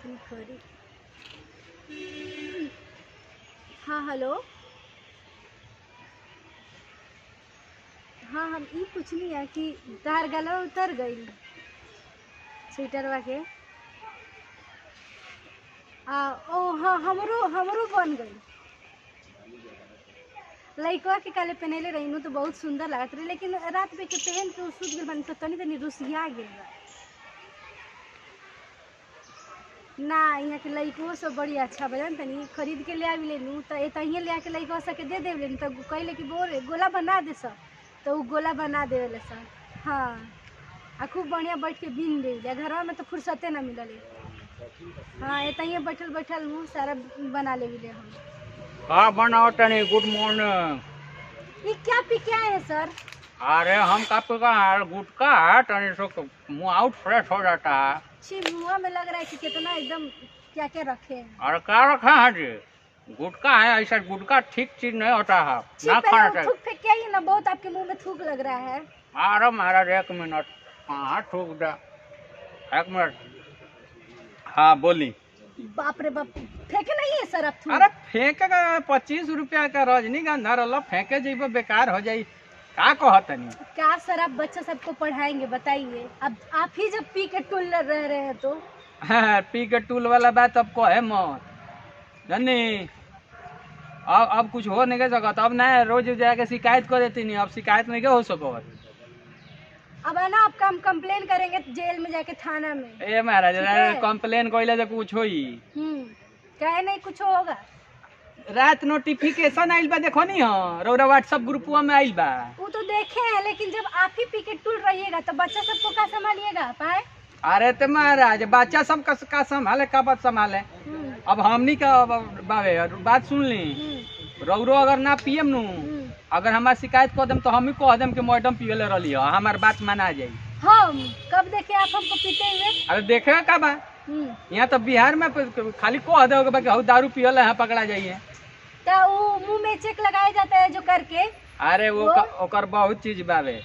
अपनी खरी। हाँ हेलो। हाँ हम ई पूछनी है कि तार गला उतर गई स्वेटरवा के। ओ हाँ हमरो हमरो बन गई। लइकवा के काले पहनले रही तो बहुत सुंदर लागत रही, लेकिन रात में के पहन के सूत गल बनी तो तनी तनी रुसिया गेल बा। ना यहाँ के लइको सब बड़ी अच्छा बजन तनी खरीद के ले आवी लेनू तो तहिए ले आके लइकवा सके दे देवले तो कहले कि बोरे गोला बना दे सब, तो उ गोला बना देवेले सब। हाँ आ खूब बढ़िया बैठ के बीन दे घरवा में तो फुर्सते ना मिलले। हाँ तहिए बैठल बैठल हूँ सारा बना ले हम। का बनाओ तनी? Good morning. ये क्या पी के आए हैं सर? अरे हम का पीका गुटका तनी सो मुँह आउट फ्रेश हो जाता है। छी मुँह में लग रहा है कि कितना एकदम क्या क्या रखे हैं। अरे क्या रखा है जी? गुटका है, ऐसा गुटका ठीक चीज नहीं होता है, ना खाना चाहिए। थूक फेंक के आइए ना, बहुत आपके मुंह में थूक लग रहा है। अरे महाराज एक मिनट, हाँ थूक दे, एक मिनट। हाँ बोली। बाप रे बाप, फेंके नहीं है सर आप थूक? अरे फेंकेगा 25 रुपया का रजनीगंधा रहा, फेंके जीव बेकार हो जाये। का कहतनी? क्या सर आप बच्चा सबको पढ़ाएंगे बताइए? अब आप ही जब पी के टूल रह रहे हैं तो। हाँ, पी के टूल वाला बात अब कहे मत जानी। अब कुछ हो नहीं सकता, अब ना रोज जाके शिकायत कर देती नहीं, अब शिकायत नहीं हो सको। अब है ना आपका हम कंप्लेन करेंगे जेल में जाके थाना में। ए महाराज कंप्लेन कोइले से कुछ होई? कहे नहीं कुछ होगा। रात नोटिफिकेशन आइल बा, देखो नहीं हो रौरा व्हाट्सएप ग्रुपवा में आइल बा। वो तो देखे हैं, लेकिन जब आप ही पी के टूल रहिएगा तो बच्चा सबको क्या संभालिएगा पाए? अरे तो महाराज बच्चा सब का संभाले, का बात संभाले। अब हमनी का बावे बात सुन ली, रौरो अगर ना पियम नु, अगर हमार शिकायत कर देम तो हम ही कह देम कि मैडम पियले रही हो, हमार बात माना जाये। हम कब देखे आप हमको पीते हुए? अरे देखे का बा, यहाँ तो बिहार में खाली कह दे दारू पियल है पकड़ा जाइए। तो वो मुंह में चेक लगाया जाता है जो करके। अरे वो ओकर बहुत चीज बावे।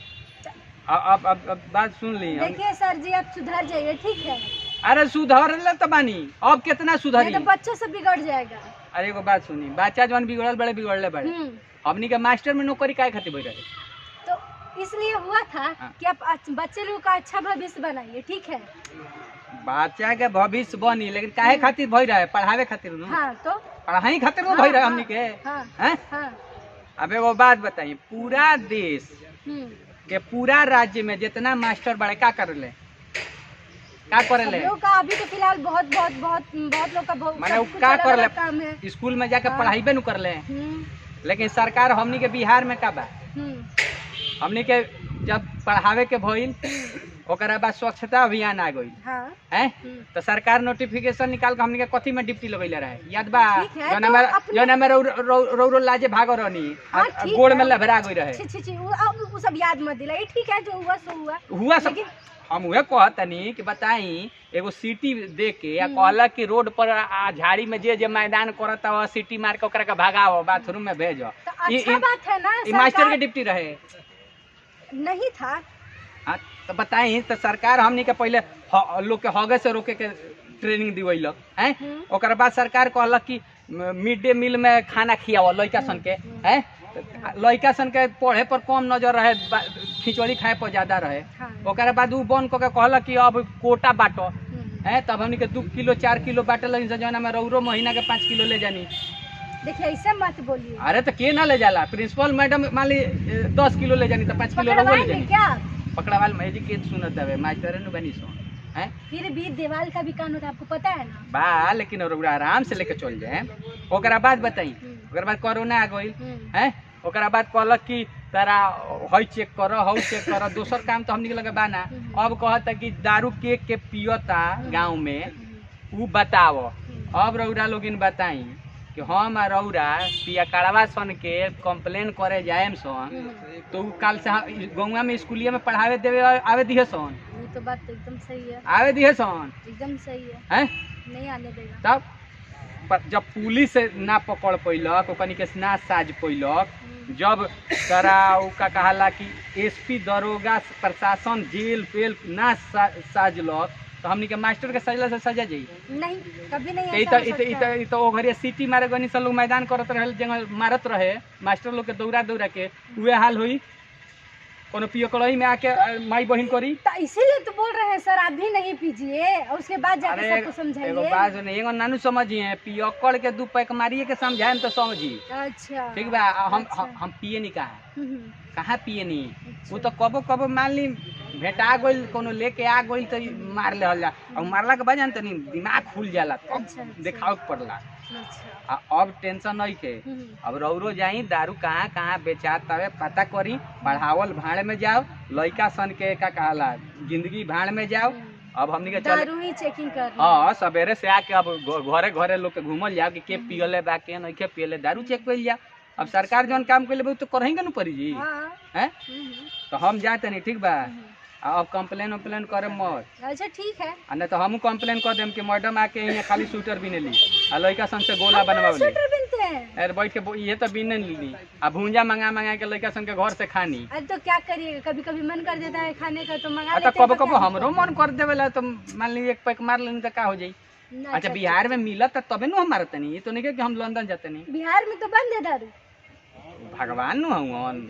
अब बात सुन ली। देखिए सर जी आप सुधर जाइए, ठीक है? अरे सुधर ले तो बानी, अब कितना सुधरी? तो बच्चों से बिगड़ जाएगा। अरे एगो बात सुनी, बच्चा जवन बिगड़ल बड़े बिगड़ले बड़े, हमनी के मास्टर में नौकरी काहे खातिर बैठ रहे? तो इसलिए हुआ था कि आप बच्चे लोगों का अच्छा भविष्य बनाइए, ठीक है? बच्चा के भविष्य बनी, लेकिन काहे खातिर भई रहे? पढ़ावे खातिर न? हाँ तो पढ़ाई खातिर न भई रहे हमनी के। हाँ। अब एगो बात बताइए, पूरा देश के पूरा राज्य में जितना मास्टर बड़े का करले, का करेले? लोग का अभी तो फिलहाल बहुत बहुत बहुत बहुत लोग का माने का करले? स्कूल में जाके पढ़ाईबे न करले। लेकिन सरकार हमनी के बिहार में का बा, हमनी के जब पढ़ावे के भइल ओकरा बाद स्वच्छता अभियान आ गई है, तो सरकार नोटिफिकेशन निकाल के हमनी के कथी में डिप्टी लगैले रहे, याद बा? जौन में रौरो लाजे भागो रहनी, गोड़ में लभरा गई रहे। वो सब याद मत दिलाई, ठीक है? जो हुआ सो हुआ सब। हम उहे कहतनी कि बताई, एगो सीटी दे के या कहला कि रोड पर झाड़ी में जे मैदान करता है सीटी मार के ओकरा के भगाओ, बाथरूम में भेजो। अच्छा बात है ना, मास्टर के डिप्टी रहे नहीं था? हाँ तो बताई, तो सरकार हमनी के पहले लोग के हगे से रोके के ट्रेनिंग दिवैलक है, ओकर बाद सरकार कहलक कि मिड डे मील में खाना खियाओ लड़का सन के है। लड़का सन के पढ़े पर कम नजर रहे, खिचड़ी खाए पर ज्यादा रहे। ओकर बाद उ बन के कहलक कि अब कोटा बांटो है, तब हमनी के 2 किलो 4 किलो बांटल जौना में रौरो महीना के 5 किलो ले जानी। देखिए ऐसे मत बोलिए। अरे तो के ना ले जाला? प्रिंसिपल मैडम मान ली 10 किलो ले जानी तो 5 किलो रौरो ले जानी। क्या पकड़ावाल में जी के सुनत है मास्टर न बनी सो हैं? फिर भी देवाल का भी कानून आपको पता है ना बा, लेकिन आराम से लेके चल जाए। ओकरा बाद बताई, ओकरा बाद कोरोना आ गई है, ओकरा बाद कहलक कि तारा हई चेक कर हऊ चेक कर, दोसर काम तो हमनी के लगे बाना। अब कहता कि दारू के पियता गाँव में, उ बताओ। अब रौरा लोगिन बताई कि हम रौरा पिया कड़वा सन के कंप्लेन करे जाएम सन, तो कल से गौवा में स्कूलिया में पढ़ावे देवे आवे दिहे सन। ये तो बात तो एकदम सही है, आवे दिहे सन, एकदम सही है। हैं? नहीं आने देगा। तब जब पुलिस ना पकड़ पैलक, ओकनी के ना साज पैलक, जब तरा का कहला कि एसपी दरोगा प्रशासन जेल पेल ना साजलक, तो हमनी के मास्टर के सजला से सजा जाई नहीं, कभी नहीं ई ऐसा हो तो सकता। ई तो ओ घरिया सीटी मारे गनी सब लोग मैदान करत रहे जंगल मारत रहे मास्टर लोग के दौड़ा दौड़ा के उहे हाल होई कोनो पियो कड़ाई में आके माई बहिन करी। तो इसीलिए तो बोल रहे हैं सर आप भी नहीं पीजिए और उसके बाद जाके अरे सबको एगो समझाइए। बात सुने एगो नानू समझिए पियक्कड़ के 2 पैक मारिए के समझाएम तो समझी अच्छा ठीक बा। अच्छा। हम पिए नहीं कहा हम्म, कहाँ पिए नहीं अच्छा। वो तो कबो कबो मान ली भेटा गइल कोनो लेके आ गइल तो मार ले जा और मारला के बाद जानते नहीं दिमाग खुल जाला तो अच्छा, अच्छा। देखाव के पड़ला। अच्छा। अब टेंशन नहीं के हम्म, अब रौरो जाई दारू कहाँ कहाँ बेचात तवे पता करी पढ़ावल भाड़ में जाओ लइका सन के का कहला जिंदगी भाड़ में जाओ। अब हमनी के चल दारू ही चेकिंग कर रहे हैं। हाँ सवेरे से आके अब घरे घरे लोग के घूमल जाओ कि के पियले बा के नहीं के पियले दारू चेक कइल जाओ। अब सरकार जौन काम कइले बा उ तो करही न पड़ी जी हाँ। हैं तो हम जाते नहीं ठीक बा। हम्म। अब कंप्लेन उम्प्लेन करे मत अच्छा ठीक है। आ नहीं तो हमू कंप्लेन कर देम कि मैडम आके यहाँ खाली स्वेटर बिने ली आ लड़का सन से गोला बनवा ली स्वेटर बिनते हैं। अरे बैठ के ये तो बिने ली आ भूंजा मंगा मंगा के लड़का सन के घर से खानी। अरे तो क्या करिएगा कभी कभी मन कर देता है खाने का तो मंगा तो लेते हैं। कबो तो कबो क्या हमरो मन कर देवेला तो मान ली 1 पैक मार लेनी तो का हो जाई। दिक्कत? अच्छा बिहार में मिलत है तबे नु हम मारते नहीं ये तो नहीं कि हम लंदन जाते नहीं। बिहार में तो बंद है दारू। भगवान नु हवन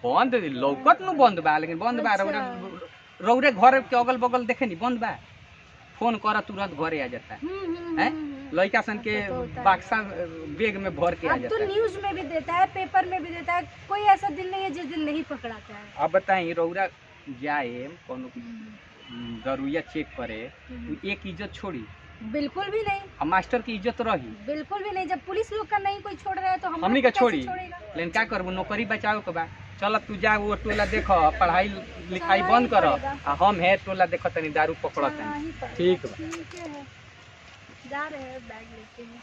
बंद लौकत नु बंद बा लेकिन बंद बा अच्छा। रौरे घर के अगल बगल देखे नहीं बंद बा फोन कर तुरंत घरे आ जाता है हैं लड़का सन के ऐसा तो होता है। बक्सा बैग में भर के आ अब जाता तो है। न्यूज में भी देता है पेपर में भी देता है कोई ऐसा दिन नहीं है जिस दिन नहीं पकड़ाता है। अब बताई रौरा जाए कोनो दरुया चेक करे तो एक इज्जत छोड़ी बिल्कुल भी नहीं। अब मास्टर की इज्जत रही बिल्कुल भी नहीं जब पुलिस लोग का नहीं कोई छोड़ रहा है तो हम हमनी लोग के कैसे छोड़ी छोड़ेगा? लेकिन क्या करबू नौकरी बचाओ के बा चल तू जा वो टोला देखो पढ़ाई लिखाई बंद कर आ हम है टोला देखो तनी दारू पकड़त हाँ, तनी ही पर। ठीक बा। ठीक है जा रहे हैं बैग लेके हैं।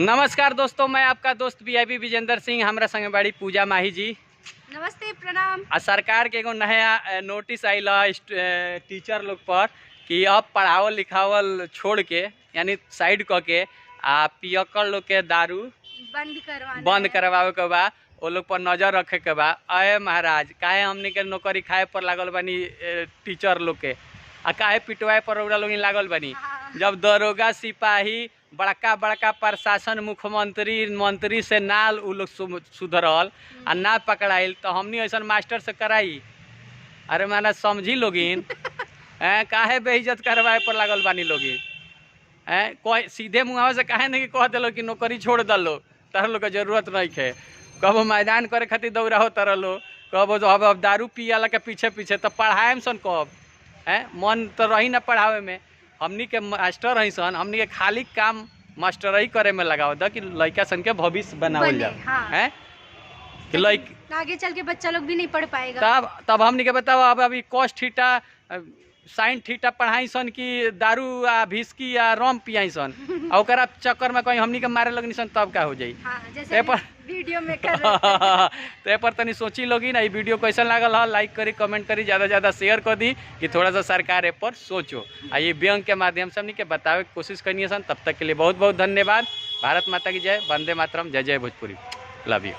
नमस्कार दोस्तों मैं आपका दोस्त वीआईपी विजेंद्र सिंह हमरा संगे बाड़ी पूजा माही जी। नमस्ते प्रणाम। आ सरकार के एगो नया नोटिस आइल टीचर लोग पर कि अब पढ़ावल लिखावल छोड़ के यानी साइड क के आ पियक्कड़ लोग के दारू बंद करवावे के बा वो लोग पर नजर रखे के बा। अय महाराज काहे हमनी के नौकरी खाए पर लागल बानी टीचर लोग के आ काहे पिटवाए पर रउरा लोग लागल बानी। जब दरोगा सिपाही बड़का बड़का प्रशासन मुख्यमंत्री मंत्री से नाल उ लोग सुधरल आ ना पकड़ाइल तो हमनी ऐसा मास्टर से कराई। अरे माना समझी लोगिन काहे बेइज्जत करवाए पर लागल बानी लोगिन कोई सीधे मुँह से काहे नहीं कह दिलो कि नौकरी छोड़ दलो तार लोग के जरूरत नहीं है। कबो मैदान करे खातिर दौड़ा हो तर लो कबो अब दारू पियाला के पीछे पीछे तो पढ़ाएम सन कब मन तो रही ना पढ़ावे में। हमनी के मास्टर है सन हमनी के खाली काम मास्टरई करे में लगाओ द कि लड़का सन के भविष्य बनावल जाओ हैं कि आगे चल के बच्चा लोग भी नहीं पढ़ पाएगा। तब हमनी के बताओ अब अभी कॉस थीटा साइन थीटा पढ़ाई सन कि दारू आ भिस्की या रम पियाई सन और ओकरा चक्कर में कहीं हमनी के मारे लगनी सन तब का हो जाई। हाँ, जैसे वीडियो में कर रहे थे। तो पर तनी सोची लोगी ना ये वीडियो कैसा लागल है लाइक करी कमेंट करी ज़्यादा शेयर कर दी कि थोड़ा सा सरकार ए पर सोचो आ ये व्यंग के माध्यम से हमनी के बतावे की कोशिश करनी सन। तब तक के लिए बहुत बहुत धन्यवाद। भारत माता की जय। वंदे मातरम। जय जय भोजपुरी। Love you.